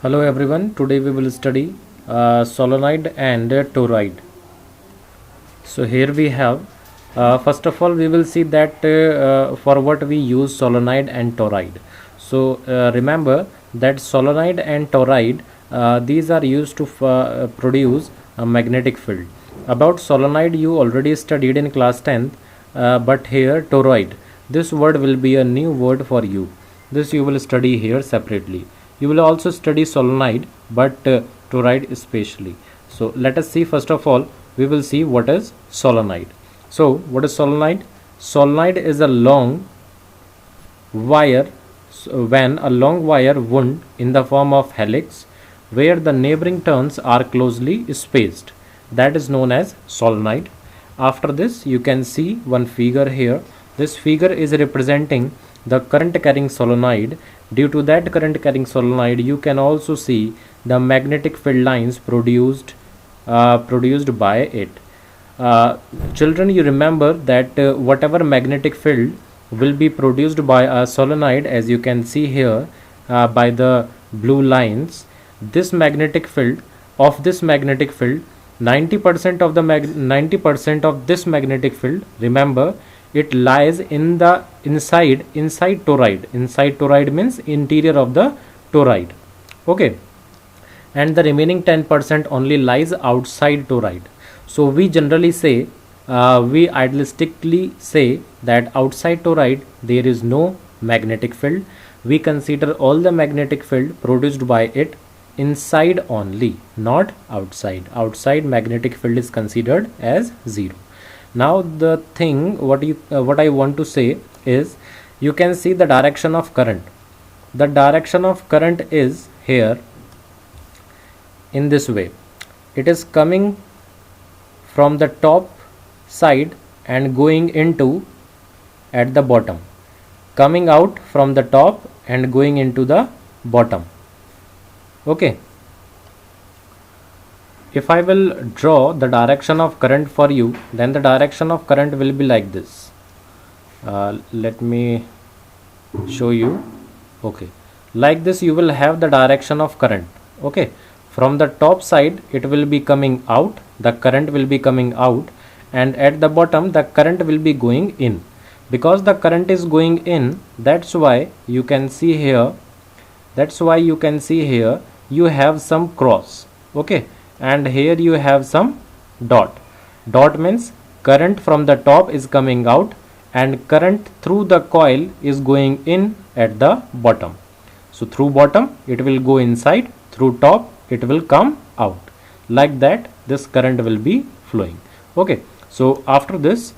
Hello everyone, today we will study solenoid and toroid. So here we have, first of all we will see that for what we use solenoid and toroid. So remember that solenoid and toroid, these are used to produce a magnetic field. About solenoid you already studied in class 10th, but here toroid, this word will be a new word for you. This you will study here separately. You will also study solenoid, but toroid especially. So let us see, first of all we will see what is solenoid. So what is solenoid? Solenoid is a long wire, when a long wire wound in the form of helix where the neighboring turns are closely spaced, that is known as solenoid. After this you can see one figure here. This figure is representing the current carrying solenoid. Due to that current carrying solenoid you can also see the magnetic field lines produced by it. Children, you remember that whatever magnetic field will be produced by a solenoid, as you can see here by the blue lines, this magnetic field, 90% of the 90% of this magnetic field, remember, it lies in the inside toroid. Inside toroid means interior of the toroid. Okay, and the remaining 10% only lies outside toroid. So we generally say, we idealistically say that outside toroid there is no magnetic field. We consider all the magnetic field produced by it inside only, not outside. Outside magnetic field is considered as zero. Now the thing what I want to say is, you can see the direction of current. The direction of current is here in this way. It is coming from the top side and going into at the bottom, coming out from the top and going into the bottom. Okay, if I will draw the direction of current for you, then the direction of current will be like this. Let me show you. Okay, like this you will have the direction of current. Okay, from the top side it will be coming out, the current will be coming out, and at the bottom the current will be going in. Because the current is going in, that's why you can see here, you have some cross. Okay, and here you have some dot. Dot means current from the top is coming out and current through the coil is going in at the bottom. So through bottom it will go inside, through top it will come out. Like that this current will be flowing. Okay, so after this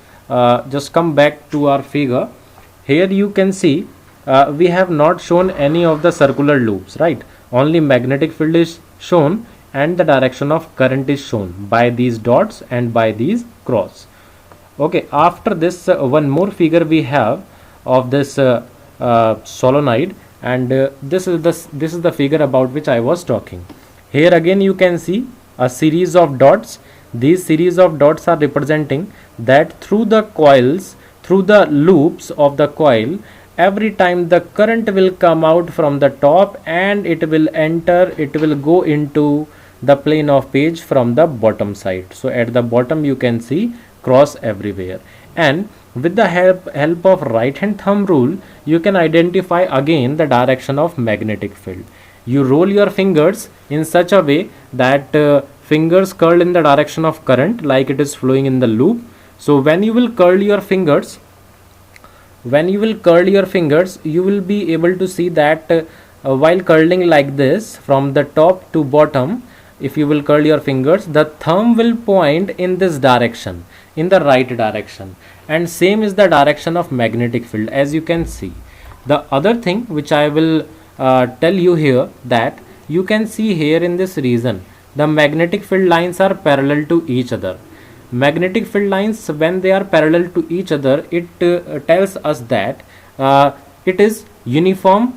just come back to our figure. Here you can see we have not shown any of the circular loops, right? Only magnetic field is shown and the direction of current is shown by these dots and by these cross. Okay, after this one more figure we have of this solenoid, and this is the figure about which I was talking. Here again you can see a series of dots. These series of dots are representing that through the coils, through the loops of the coil, every time the current will come out from the top and it will go into the plane of page from the bottom side. So at the bottom you can see cross everywhere, and with the help of right hand thumb rule you can identify again the direction of magnetic field. You roll your fingers in such a way that fingers curl in the direction of current, like it is flowing in the loop. So when you will curl your fingers, you will be able to see that while curling like this from the top to bottom, if you will curl your fingers, the thumb will point in this direction, in the right direction, and same is the direction of magnetic field, as you can see. The other thing which I will tell you here, that you can see here in this region the magnetic field lines are parallel to each other. Magnetic field lines, when they are parallel to each other, it tells us that it is uniform,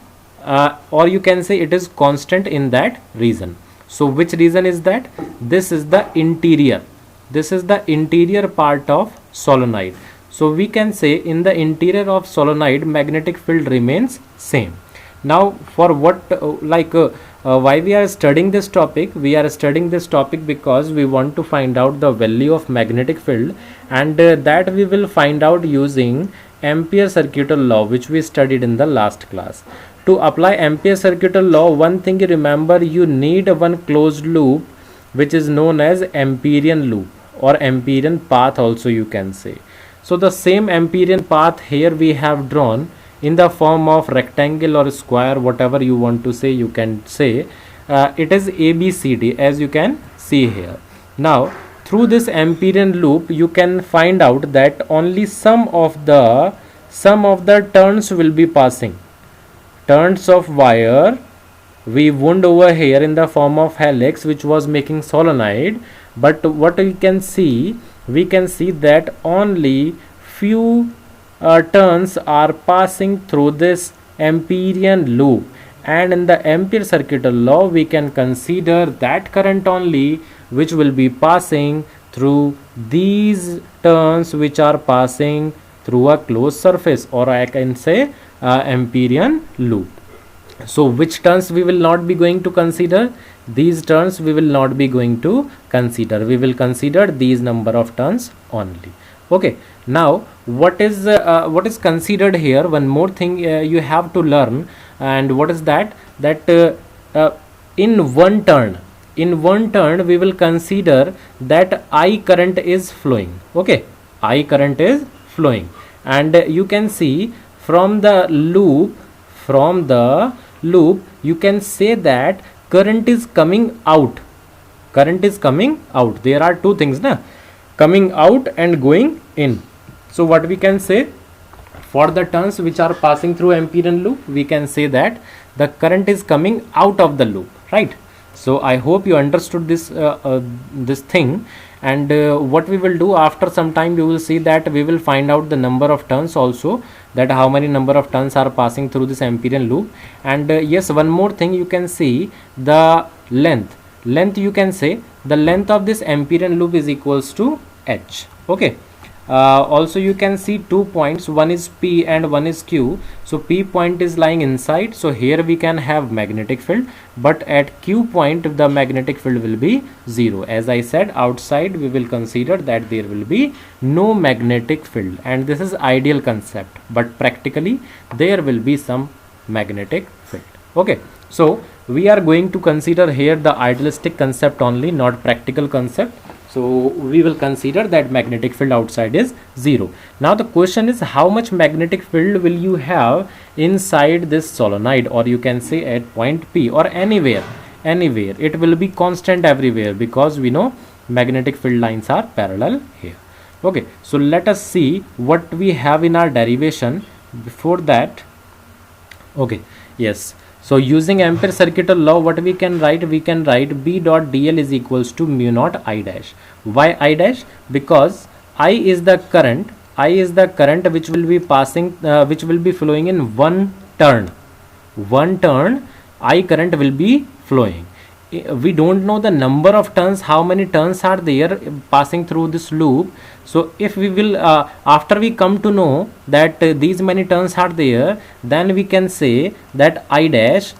or you can say it is constant in that region. So which region is that? This is the interior. This is the interior part of solenoid. So we can say in the interior of solenoid magnetic field remains same. Now for what why we are studying this topic? We are studying this topic because we want to find out the value of magnetic field, and that we will find out using Ampere circuital law, which we studied in the last class. To apply Ampere circuital law, one thing you remember, you need one closed loop which is known as Amperian loop or Amperian path also you can say. So the same Amperian path here we have drawn in the form of rectangle or square, whatever you want to say, you can say. It is ABCD as you can see here. Now through this Amperian loop you can find out that only some of the turns will be passing. Turns of wire we wound over here in the form of helix, which was making solenoid, but what we can see that only few turns are passing through this Amperian loop, and in the Ampere circuital law we can consider that current only which will be passing through these turns which are passing through a closed surface, or I can say Amperian loop. So which turns we will not be going to consider? These turns we will not be going to consider. We will consider these number of turns only. Okay. Now what is considered here? One more thing you have to learn, and what is that? In one turn we will consider that I current is flowing. Okay, I current is flowing, and you can see from the loop you can say that current is coming out. There are two things, coming out and going in. So what we can say, for the turns which are passing through Amperian loop, we can say that the current is coming out of the loop, right? So I hope you understood this thing, and what we will do after some time, you will see that we will find out the number of turns also, that how many number of turns are passing through this Amperian loop. And yes, one more thing, you can see the length, you can say the length of this Amperian loop is equals to h. Okay. Also you can see 2 points, one is P and one is Q. So P point is lying inside, so here we can have magnetic field, but at Q point the magnetic field will be 0. As I said, outside we will consider that there will be no magnetic field, and this is ideal concept, but practically there will be some magnetic field. Okay, so we are going to consider here the idealistic concept only, not practical concept. So we will consider that magnetic field outside is 0. Now the question is, how much magnetic field will you have inside this solenoid, or you can say at point P, or anywhere. It will be constant everywhere, because we know magnetic field lines are parallel here. Okay, so let us see what we have in our derivation. Before that, okay, yes. So using Ampere circuital law, what we can write? We can write B dot dl is equals to mu naught I dash. Why I dash? Because I is the current which will be passing, which will be flowing in one turn. I current will be flowing. We don't know the number of turns, how many turns are there passing through this loop. So if we will after we come to know that these many turns are there, then we can say that I dash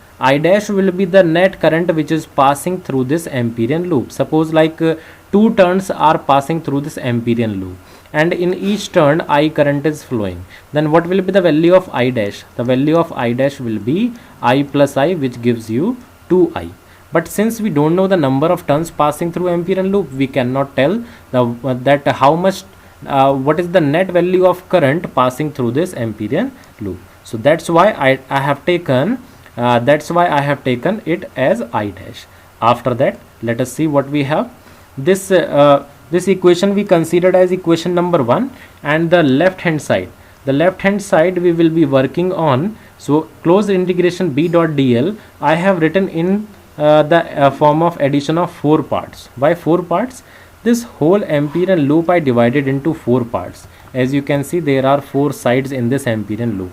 will be the net current which is passing through this Amperian loop. Suppose like 2 turns are passing through this Amperian loop, and in each turn I current is flowing, then what will be the value of I dash? The value of I dash will be I plus I, which gives you 2I. But since we don't know the number of turns passing through Amperian loop, we cannot tell that how much what is the net value of current passing through this Amperian loop. So that's why I have taken it as I dash. After that, let us see what we have. This this equation we considered as equation number 1, and the left hand side we will be working on. So closed integration B dot dl I have written in the form of addition of 4 parts. Why 4 parts? This whole Amperian loop I divided into 4 parts. As you can see, there are 4 sides in this Amperian loop.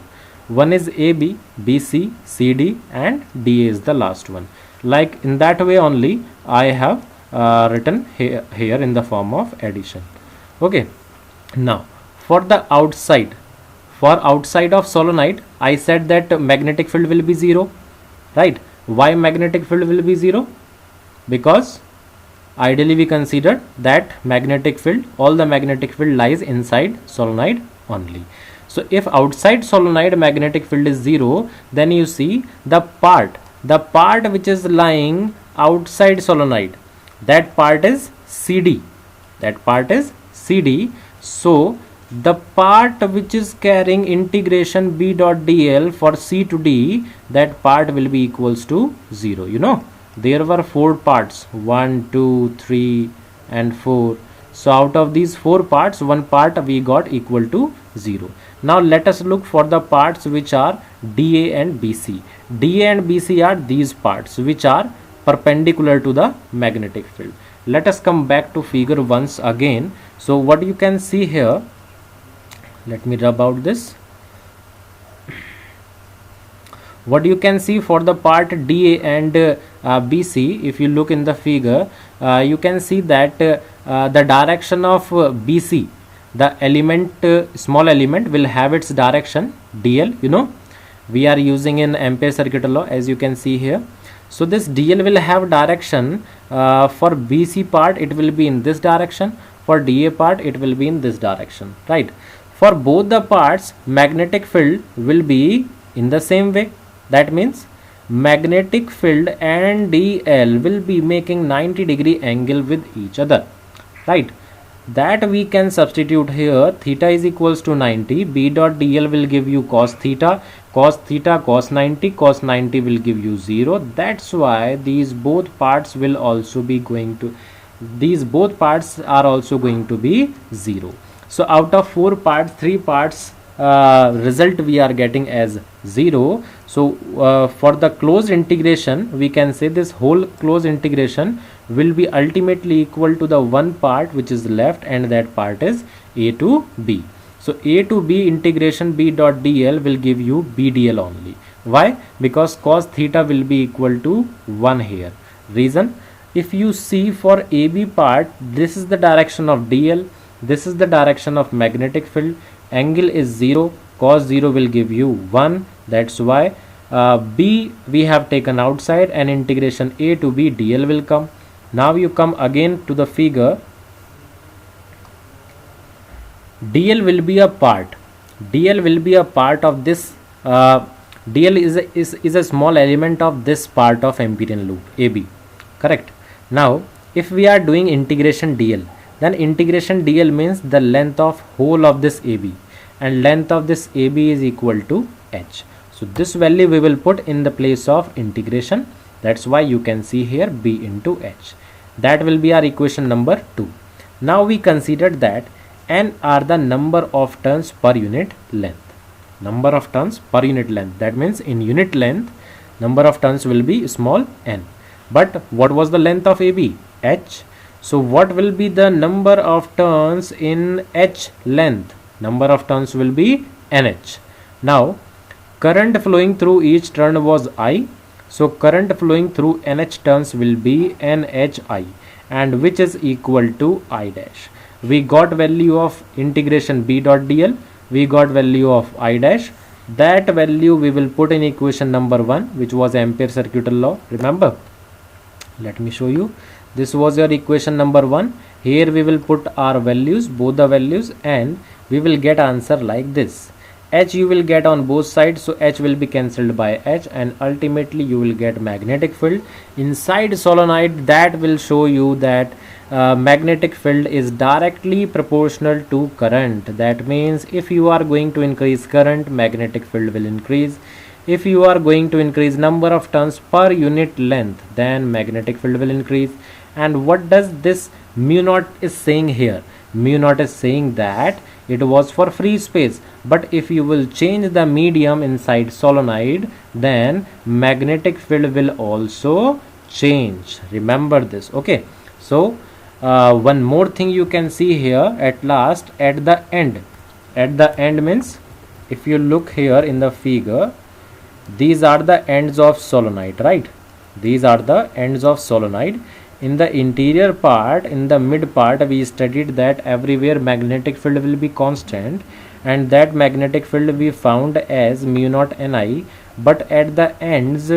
One is AB, BC, CD, and DA is the last one. Like in that way only I have written here in the form of addition. Okay, now for the outside For outside of solenoid, I said that magnetic field will be 0, right? Why magnetic field will be 0? Because ideally we consider that magnetic field, all the magnetic field lies inside solenoid only. So if outside solenoid magnetic field is 0, then you see the part which is lying outside solenoid, that part is CD. That part is CD. So the part which is carrying integration B dot dl for C to D, that part will be equals to 0. You know, there were 4 parts, 1, 2, 3 and 4. So out of these 4 parts, one part we got equal to 0. Now let us look for the parts which are DA and BC. DA and BC are these parts which are perpendicular to the magnetic field. Let us come back to figure once again. So what you can see here, let me rub out this. What you can see for the part DA and BC, if you look in the figure, you can see that the direction of BC, the element, small element will have its direction DL. You know, we are using in Ampere circuit law, as you can see here. So this DL will have direction. For BC part it will be in this direction, for DA part it will be in this direction, right? For both the parts, magnetic field will be in the same way. That means magnetic field and DL will be making 90-degree angle with each other, right? That we can substitute here. Theta is equals to 90. B dot dl will give you cos theta, cos 90, cos 90 will give you 0. That's why these both parts will also be going to, these both parts are also going to be 0. So out of 4 parts, 3 parts result we are getting as 0. So for the closed integration, we can say this whole closed integration will be ultimately equal to the one part which is left, and that part is a to b. So a to b integration B dot dl will give you B dl only. Why? Because cos theta will be equal to 1 here. Reason, if you see for AB part, this is the direction of dl, this is the direction of magnetic field, angle is 0, cos 0 will give you 1. That's why B we have taken outside, and integration A to B dl will come. Now you come again to the figure. DL will be a part. DL will be a part of this. DL is a small element of this part of Amperian loop AB. Correct. Now, if we are doing integration DL, then integration DL means the length of whole of this AB, and length of this AB is equal to h. So this value we will put in the place of integration. That's why you can see here B into h. That will be our equation number 2. Now we considered that n are the number of turns per unit length. Number of turns per unit length. That means in unit length, number of turns will be small n. But what was the length of AB? H. So what will be the number of turns in h length? Number of turns will be nh. Now current flowing through each turn was I. So current flowing through nh turns will be nhi, and which is equal to I dash. We got value of integration B dot dl, we got value of I dash. That value we will put in equation number 1, which was Ampere circuit law. Remember, let me show you. This was your equation number 1. Here we will put our values, both the values, and we will get answer like this. H you will get on both sides, so H will be cancelled by H, and ultimately you will get magnetic field inside solenoid. That will show you that magnetic field is directly proportional to current. That means if you are going to increase current, magnetic field will increase. If you are going to increase number of turns per unit length, then magnetic field will increase. And what does this mu naught is saying here? Mu naught is saying that it was for free space, but if you will change the medium inside solenoid, then magnetic field will also change. Remember this. Okay, so one more thing you can see here at last, at the end means, if you look here in the figure, these are the ends of solenoid, right? These are the ends of solenoid. In the interior part, in the mid part, we studied that everywhere magnetic field will be constant, and that magnetic field we found as mu naught Ni. But at the ends,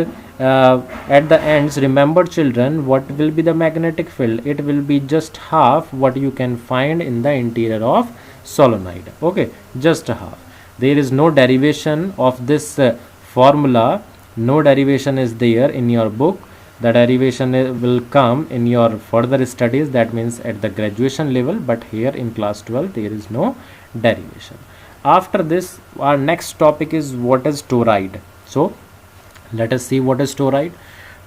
remember children, what will be the magnetic field? It will be just half what you can find in the interior of solenoid. Okay, just half. There is no derivation of this formula. No derivation is there in your book. The derivation will come in your further studies, that means at the graduation level, but here in class 12 there is no derivation. After this, our next topic is what is toroid. So let us see what is toroid.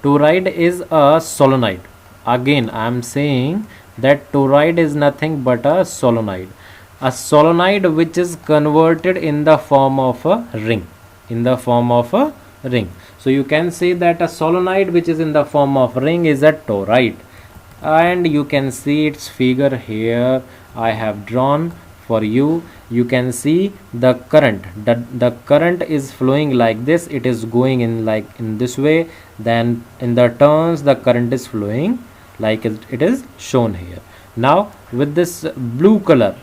Toroid is a solenoid. Again I am saying that toroid is nothing but a solenoid. A solenoid which is converted in the form of a ring. In the form of a ring. So you can say that a solenoid which is in the form of ring is a toroid. And you can see its figure here I have drawn for you. You can see the current. The current is flowing like this. It is going in like in this way. Then in the turns the current is flowing like it is shown here. Now with this blue color,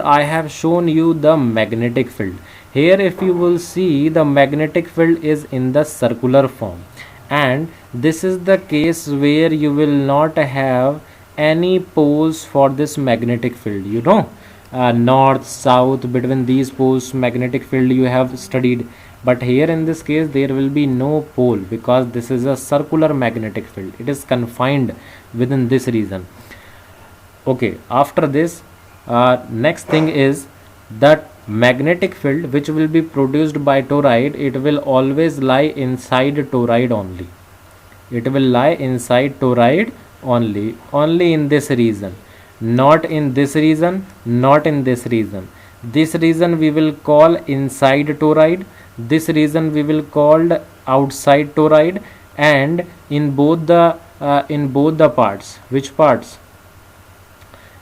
I have shown you the magnetic field. Here if you will see, the magnetic field is in the circular form, and this is the case where you will not have any poles for this magnetic field. You know, north, south, between these poles magnetic field you have studied, but here in this case there will be no pole because this is a circular magnetic field. It is confined within this region. Okay, after this, next thing is that magnetic field which will be produced by toroid, it will always lie inside toroid only. It will lie inside toroid only in this region, not in this region, not in this region. This region we will call inside toroid, this region we will call outside toroid, and in both the parts, which parts?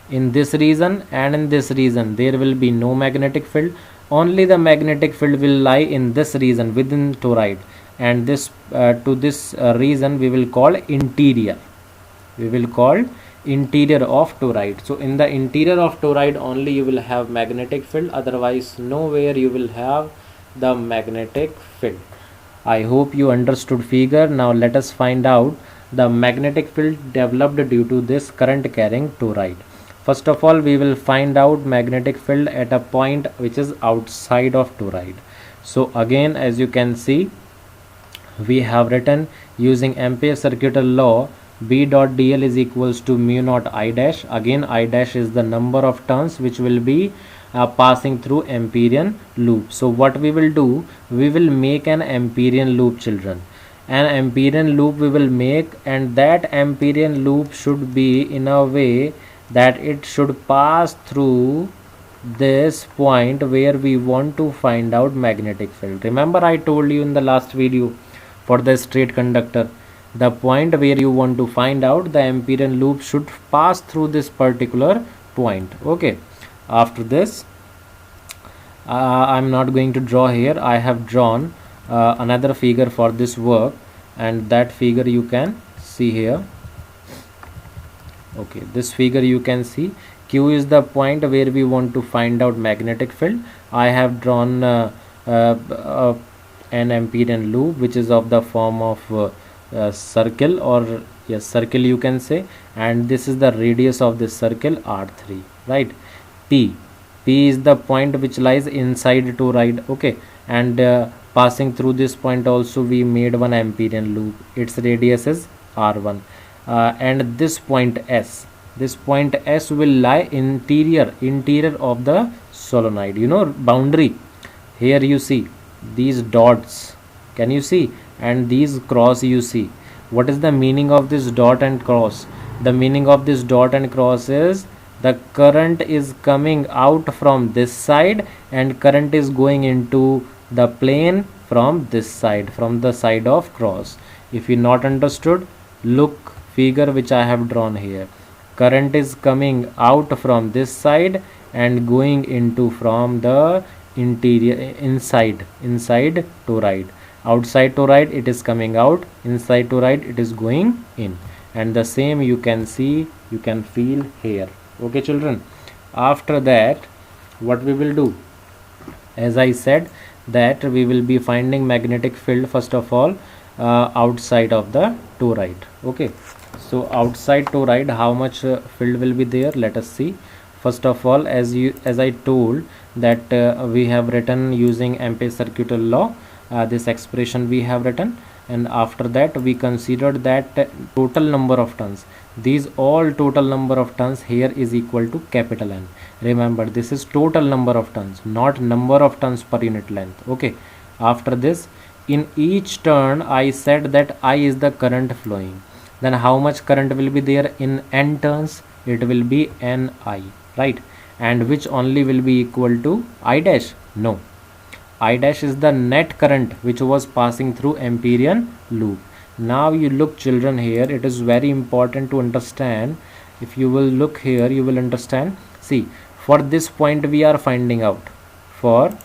In this region and in this region there will be no magnetic field. Only the magnetic field will lie in this region within toroid, and this to this region we will call interior. We will call interior of toroid. So in the interior of toroid only you will have magnetic field, otherwise nowhere you will have the magnetic field. I hope you understood figure. Now let us find out the magnetic field developed due to this current carrying toroid. First of all, we will find out magnetic field at a point which is outside of toroid. So again, as you can see, we have written using Ampere circuital law, B dot dl is equals to mu naught I dash. Again, I dash is the number of turns which will be passing through Amperian loop. So what we will do, we will make an Amperian loop, children. An Amperian loop we will make, and that Amperian loop should be in a way that it should pass through this point where we want to find out magnetic field. Remember I told you in the last video for the straight conductor, the point where you want to find out the Amperian loop should pass through this particular point. Okay, after this I'm not going to draw here. I have drawn another figure for this work, and that figure you can see here. Okay, this figure you can see, Q is the point where we want to find out magnetic field. I have drawn an Amperian loop which is of the form of circle, or yes, circle you can say, and this is the radius of this circle R3, right? P is the point which lies inside toroid. Okay, and passing through this point also we made one Amperian loop. Its radius is R1. And this point S will lie interior of the solenoid. You know, boundary. Here you see these dots. Can you see? And these cross you see. What is the meaning of this dot and cross? The meaning of this dot and cross is the current is coming out from this side and current is going into the plane from this side, from the side of cross. If you not understood, look figure which I have drawn here. Current is coming out from this side and going into from the interior inside toroid. Outside toroid it is coming out, inside toroid it is going in, and the same you can see, you can feel here. Okay children, after that what we will do, as I said, that we will be finding magnetic field first of all outside of the toroid. Okay, so outside toroid, how much field will be there? Let us see. First of all, as I told that we have written using Ampere's circular law, this expression we have written, and after that we considered that total number of turns, these all total number of turns here is equal to capital N. Remember, this is total number of turns, not number of turns per unit length. Okay, after this, in each turn I said that I is the current flowing. Then how much current will be there in n turns? It will be Ni, right? And which only will be equal to I dash? No, I dash is the net current which was passing through Amperian loop. Now you look children here, it is very important to understand. If you will look here, you will understand. See, for this point we are finding out, for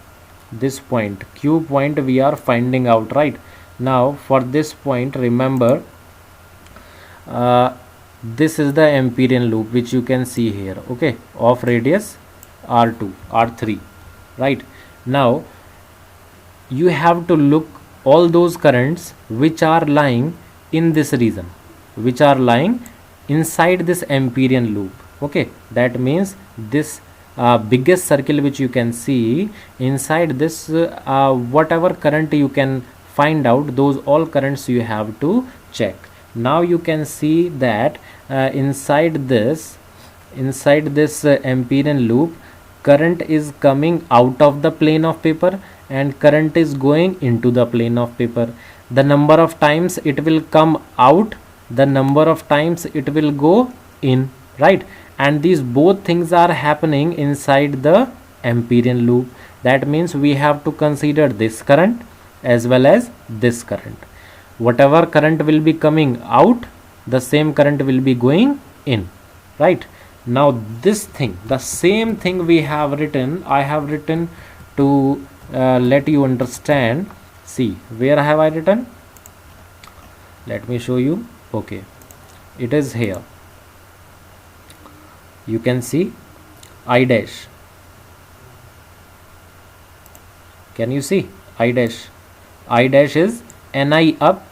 this point Q point we are finding out, right? Now for this point, remember, this is the Amperian loop which you can see here, okay, of radius R2, R3, right? Now you have to look all those currents which are lying in this region, which are lying inside this Amperian loop. Okay, that means this biggest circle which you can see, inside this whatever current you can find out, those all currents you have to check. Now you can see that inside this Amperian loop, current is coming out of the plane of paper and current is going into the plane of paper. The number of times it will come out, the number of times it will go in, right? And these both things are happening inside the Amperian loop. That means we have to consider this current as well as this current. Whatever current will be coming out, the same current will be going in, right? Now this thing, the same thing we have written, I have written to let you understand. See, where have I written? Let me show you. Okay, it is here. You can see I dash. Can you see I dash? I dash is Ni up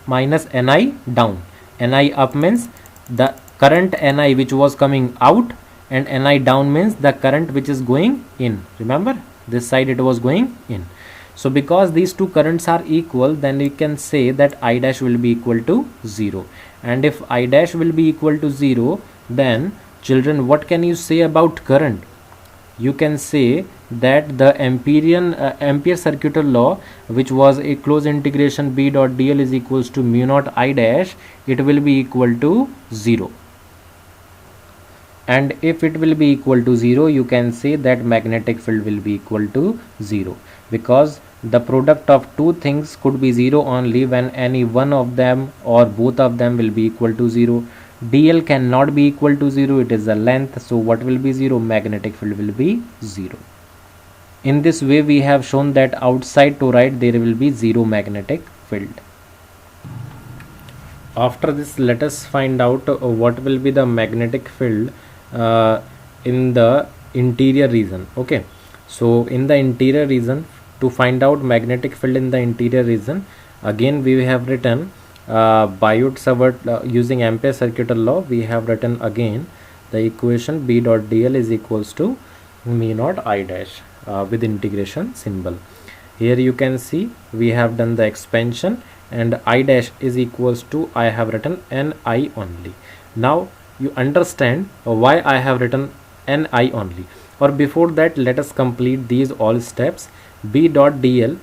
minus Ni down. Ni up means the current Ni which was coming out, and Ni down means the current which is going in. Remember, this side it was going in. So because these two currents are equal, then you can say that I dash will be equal to 0. And if I dash will be equal to 0, then children, what can you say about current? You can say that the Ampere circular law, which was a closed integration B dot dl is equals to mu naught I dash, it will be equal to 0. And if it will be equal to 0, you can say that magnetic field will be equal to 0, because the product of two things could be 0 only when any one of them or both of them will be equal to 0. dl cannot be equal to 0, it is a length, so what will be 0? Magnetic field will be 0. In this way we have shown that outside toroid there will be 0 magnetic field. After this, let us find out what will be the magnetic field in the interior region. Okay, so in the interior region, to find out magnetic field in the interior region, again we have written Biot-Savart using Ampere's circular law, we have written again the equation B dot dl is equals to mu naught I dash with integration symbol. Here you can see we have done the expansion, and I dash is equals to, I have written Ni only. Now you understand why I have written Ni only. Or before that, let us complete these all steps. B dot dl,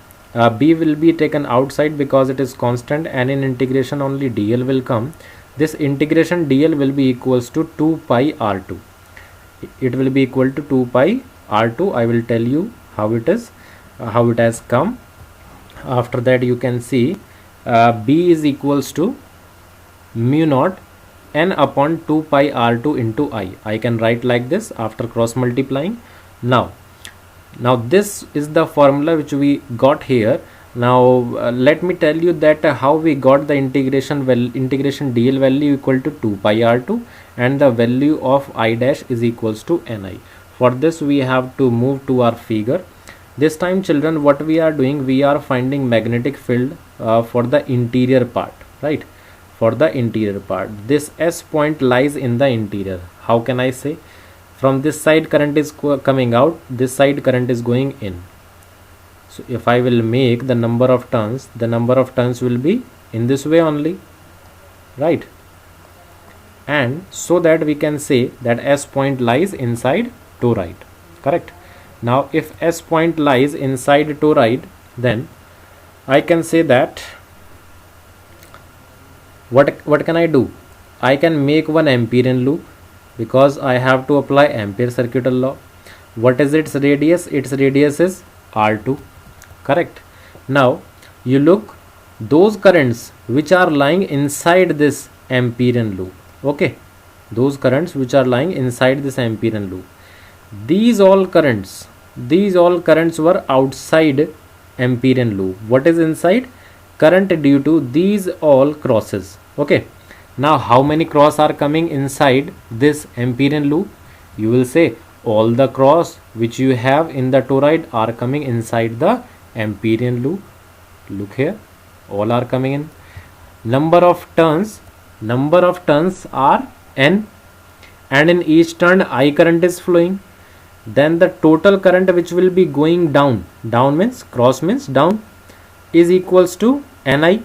B will be taken outside because it is constant, and in integration only dl will come. This integration dl will be equals to 2 pi r2. It will be equal to 2 pi r2. I will tell you how it is, how it has come. After that you can see B is equals to mu naught n upon 2 pi r2 into I can write like this after cross multiplying. Now this is the formula which we got here. Now let me tell you that how we got the integration dl value equal to 2 pi r2 and the value of I dash is equals to Ni. For this we have to move to our figure. This time children, what we are doing, we are finding magnetic field for the interior part, right? For the interior part, this S point lies in the interior. How can I say? From this side current is coming out, this side current is going in. So if I will make the number of turns, the number of turns will be in this way only, right? And so that we can say that S point lies inside toroid, correct? Now if S point lies inside toroid, then I can say that what can I do? I can make one Amperian loop, because I have to apply Ampere circuital law. What is its radius? Its radius is R2, correct? Now you look, those currents which are lying inside this Amperian loop, okay, those currents which are lying inside this Amperian loop, these all currents were outside Amperian loop. What is inside? Current due to these all crosses, okay. Now how many cross are coming inside this Amperian loop? You will say all the cross which you have in the toroid are coming inside the Amperian loop. Look here, all are coming in. Number of turns are n, and in each turn I current is flowing. Then the total current which will be going down means cross means down, is equals to Ni.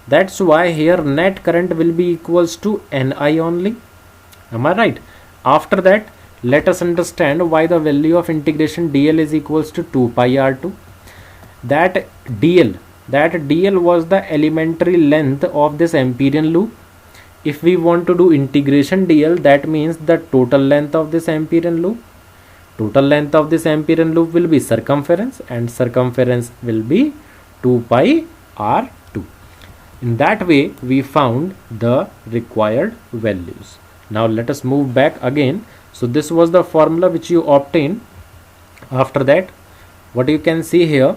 That's why here net current will be equals to Ni only. Am I right? After that, let us understand why the value of integration dl is equals to 2 pi r2. That dl was the elementary length of this Amperian loop. If we want to do integration dl, that means the total length of this Amperian loop. Total length of this Amperian loop will be circumference, and circumference will be 2 pi r2. In that way we found the required values. Now let us move back again. So this was the formula which you obtained. After that, what you can see here,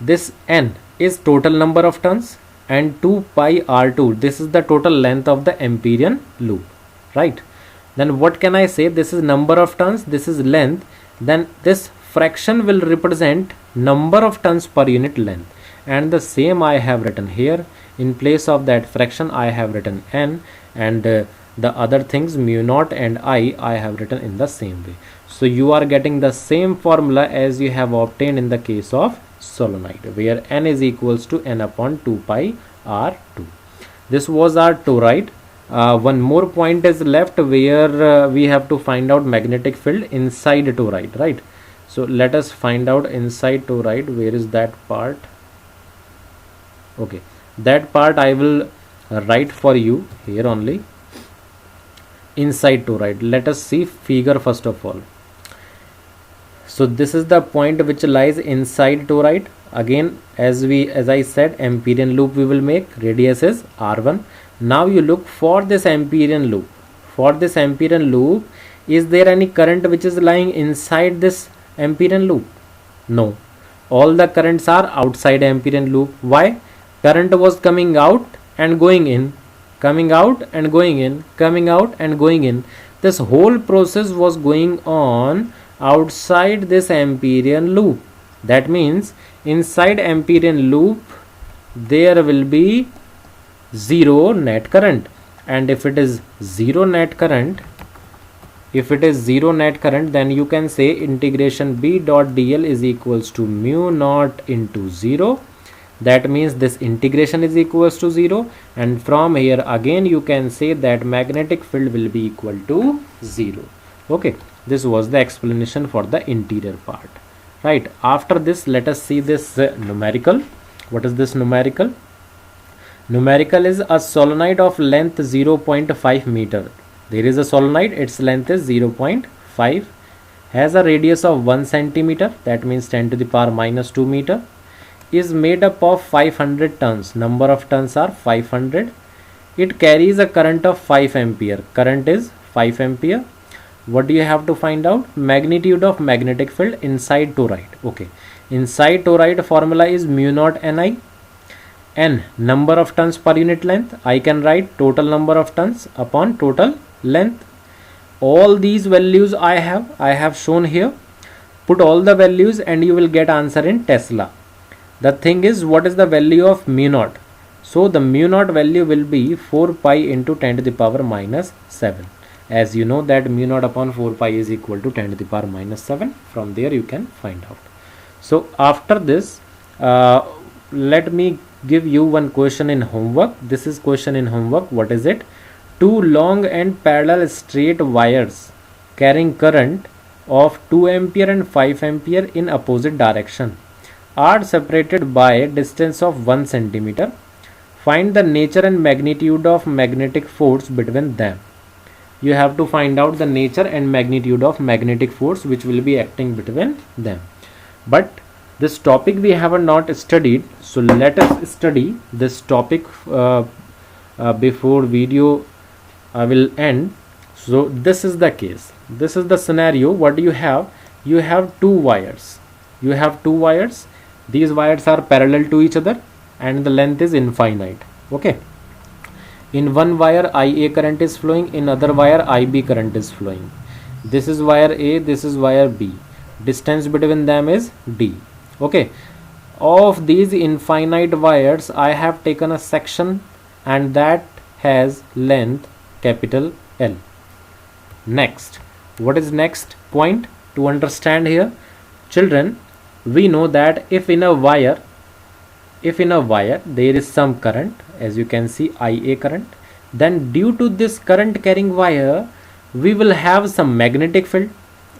this n is total number of turns, and 2 pi r2, this is the total length of the Amperian loop, right? Then what can I say? This is number of turns, this is length. Then this fraction will represent number of turns per unit length, and the same I have written here. In place of that fraction I have written n, and the other things mu naught and I have written in the same way. So you are getting the same formula as you have obtained in the case of solenoid, where n is equals to n upon 2 pi r2. This was our toroid. One more point is left, where we have to find out magnetic field inside toroid, right? So let us find out inside toroid. Where is that part? Okay, that part I will write for you here only. Inside toroid, let us see figure first of all. So this is the point which lies inside toroid. Again, as I said, Amperian loop we will make, radius is r1. Now you look, for this Amperian loop, is there any current which is lying inside this Amperian loop? No, all the currents are outside Amperian loop. Why? Current was coming out and going in, coming out and going in, coming out and going in. This whole process was going on outside this Amperian loop. That means inside Amperian loop there will be zero net current, and if it is zero net current, then you can say integration b dot dl is equals to mu naught into 0. That means this integration is equals to 0, and from here again you can say that magnetic field will be equal to 0. Okay, this was the explanation for the interior part, right? After this, let us see this numerical. What is this numerical? Numerical is a solenoid of length 0.5 meter. There is a solenoid, its length is 0.5, has a radius of 1 centimeter, that means 10 to the power minus 2 meter, is made up of 500 turns. Number of turns are 500. It carries a current of 5 ampere. Current is 5 ampere. What do you have to find out? Magnitude of magnetic field inside toroid. Okay, inside toroid formula is mu naught Ni. N, number of turns per unit length. I can write total number of turns upon total length. all these values I have shown here. Put all the values and you will get answer in Tesla. The thing is, what is the value of mu naught? So the mu naught value will be 4 pi into 10 to the power minus 7. As you know that mu naught upon 4 pi is equal to 10 to the power minus 7. From there you can find out. So after this, let me give you one question in homework. This is question in homework. What is it? Two long and parallel straight wires carrying current of 2 ampere and 5 ampere in opposite direction are separated by a distance of 1 centimeter. Find the nature and magnitude of magnetic force between them. You have to find out the nature and magnitude of magnetic force which will be acting between them. But this topic we have not studied, so let us study this topic before video will end. So this is the case, this is the scenario. What do you have? You have two wires. These wires are parallel to each other and the length is infinite. Okay, in one wire IA current is flowing, in other wire IB current is flowing. This is wire A, this is wire B. Distance between them is D. Okay, of these infinite wires I have taken a section and that has length capital L. Next, what is next point to understand here? Children, we know that if in a wire there is some current, as you can see IA current, then due to this current carrying wire we will have some magnetic field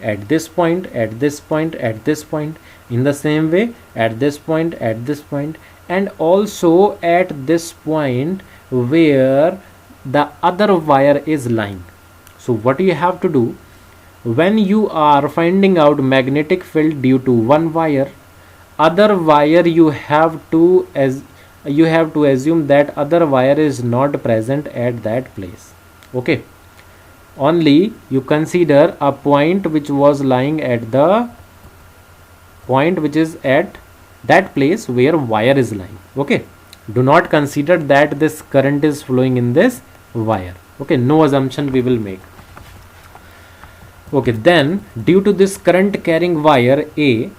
at this point, at this point, at this point, in the same way at this point, at this point, and also at this point where the other wire is lying. So what you have to do, when you are finding out magnetic field due to one wire, other wire you have to assume that other wire is not present at that place. Okay, only you consider a point which was lying at the point which is at that place where wire is lying. Okay, do not consider that this current is flowing in this wire. Okay, no assumption we will make. Okay, then due to this current carrying wire A,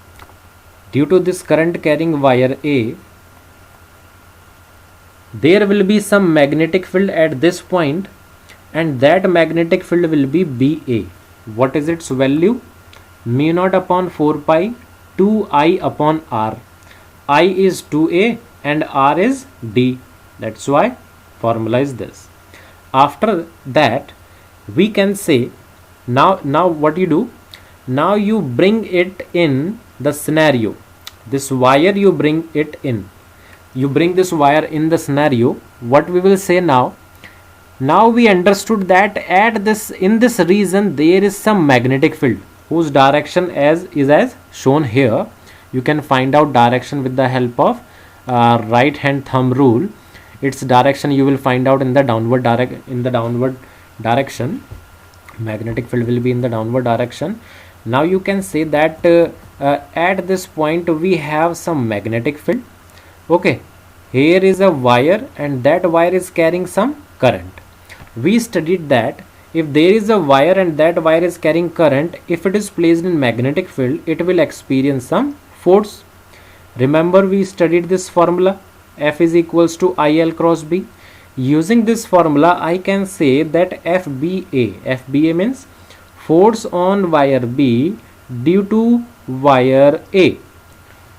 there will be some magnetic field at this point and that magnetic field will be BA. What is its value? Mu naught upon 4 pi 2I upon R. I is 2A and R is D. That's why formula is this. After that we can say, now what you do, now you bring it in the scenario. This wire you bring it in, you bring this wire in the scenario. What we will say now we understood that in this region there is some magnetic field whose direction is as shown here. You can find out direction with the help of right hand thumb rule. Its direction you will find out in the downward direction. Magnetic field will be in the downward direction. Now you can say that at this point we have some magnetic field. Okay, here is a wire and that wire is carrying some current. We studied that if there is a wire and that wire is carrying current, if it is placed in magnetic field, it will experience some force. Remember we studied this formula, F is equals to IL cross B. Using this formula I can say that FBA means force on wire B due to wire A.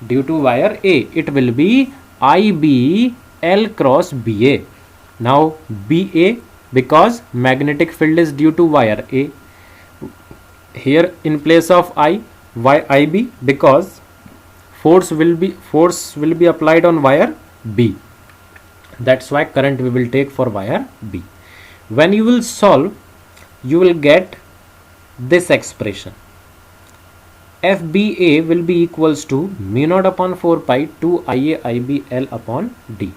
It will be IBL cross BA. Now BA, because magnetic field is due to wire A. Here in place of IB, because force will be applied on wire B. That's why current we will take for wire B. When you will solve, you will get this expression. FBA will be equals to mu naught upon 4 pi 2 IA IBL upon D.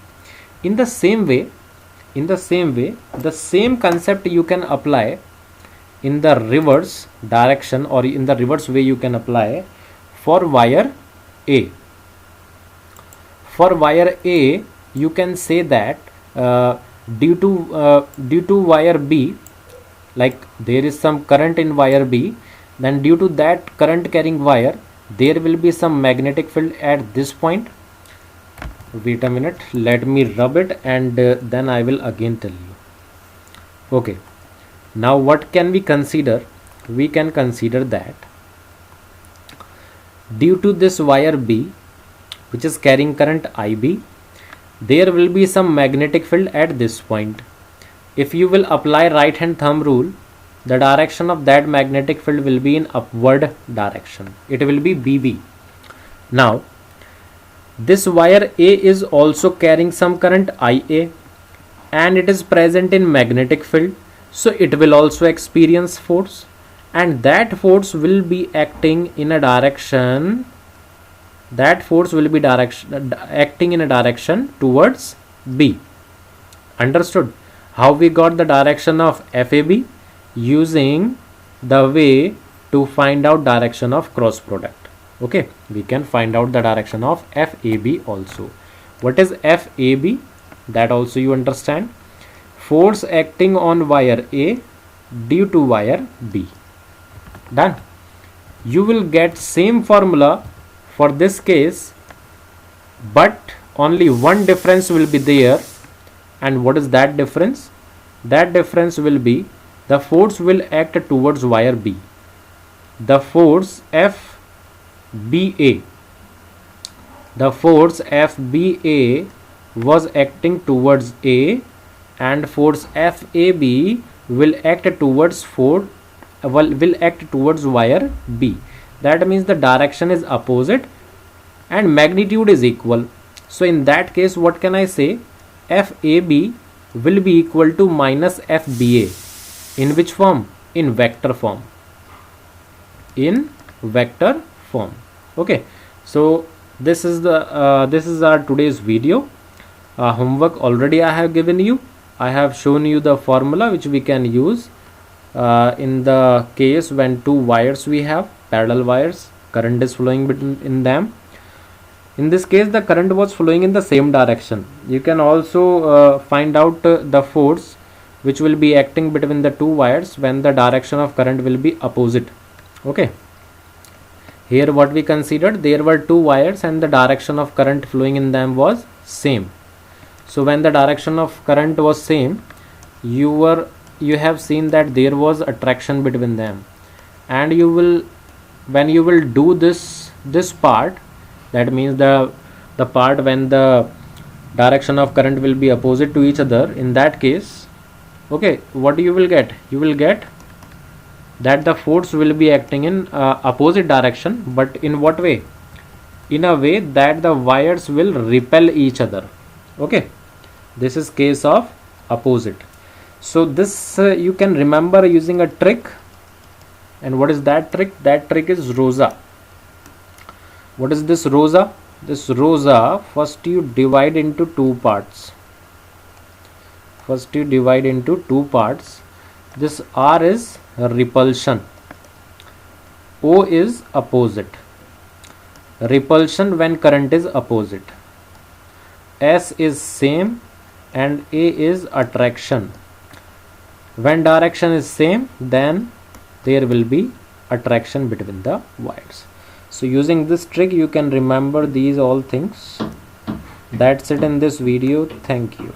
In the same way, the same concept you can apply in the reverse direction, or in the reverse way you can apply for wire A. For wire A, you can say that due to wire B, like there is some current in wire B, then due to that current carrying wire there will be some magnetic field at this point. Wait a minute, let me rub it and then I will again tell you. Okay, now what can we consider? We can consider that due to this wire B which is carrying current IB, there will be some magnetic field at this point. If you will apply right hand thumb rule, the direction of that magnetic field will be in upward direction. It will be BB. Now this wire A is also carrying some current IA and it is present in magnetic field, so it will also experience force, and that force will be acting in a direction, acting in a direction towards B. Understood? How we got the direction of FAB? Using the way to find out direction of cross product. Okay, we can find out the direction of FAB also. What is FAB? That also you understand. Force acting on wire A due to wire B. Done. You will get same formula for this case, but only one difference will be there. And what is that difference? That difference will be the force will act towards wire B. The force FBA. The force FBA was acting towards A, and force FAB will act towards wire B. That means the direction is opposite and magnitude is equal. So in that case, what can I say? FAB will be equal to minus FBA. In which form? In vector form. In vector form. Okay. So this is our today's video. Homework already I have given you. I have shown you the formula which we can use in the case when two wires we have, parallel wires, current is flowing between them. In this case the current was flowing in the same direction. You can also find out the force which will be acting between the two wires when the direction of current will be opposite. Okay. Here what we considered, there were two wires and the direction of current flowing in them was same. So when the direction of current was same, you have seen that there was attraction between them, and when you will do this part, that means the part when the direction of current will be opposite to each other, in that case, okay, what you will get? You will get that the force will be acting in opposite direction, but in what way? In a way that the wires will repel each other. Okay, this is case of opposite. So this you can remember using a trick. And what is that trick? That trick is ROSA. What is this ROSA? This ROSA, first you divide into two parts. This R is repulsion, O is opposite. Repulsion when current is opposite. S is same and A is attraction. When direction is same, then there will be attraction between the wires. So using this trick you can remember these all things. That's it in this video. Thank you.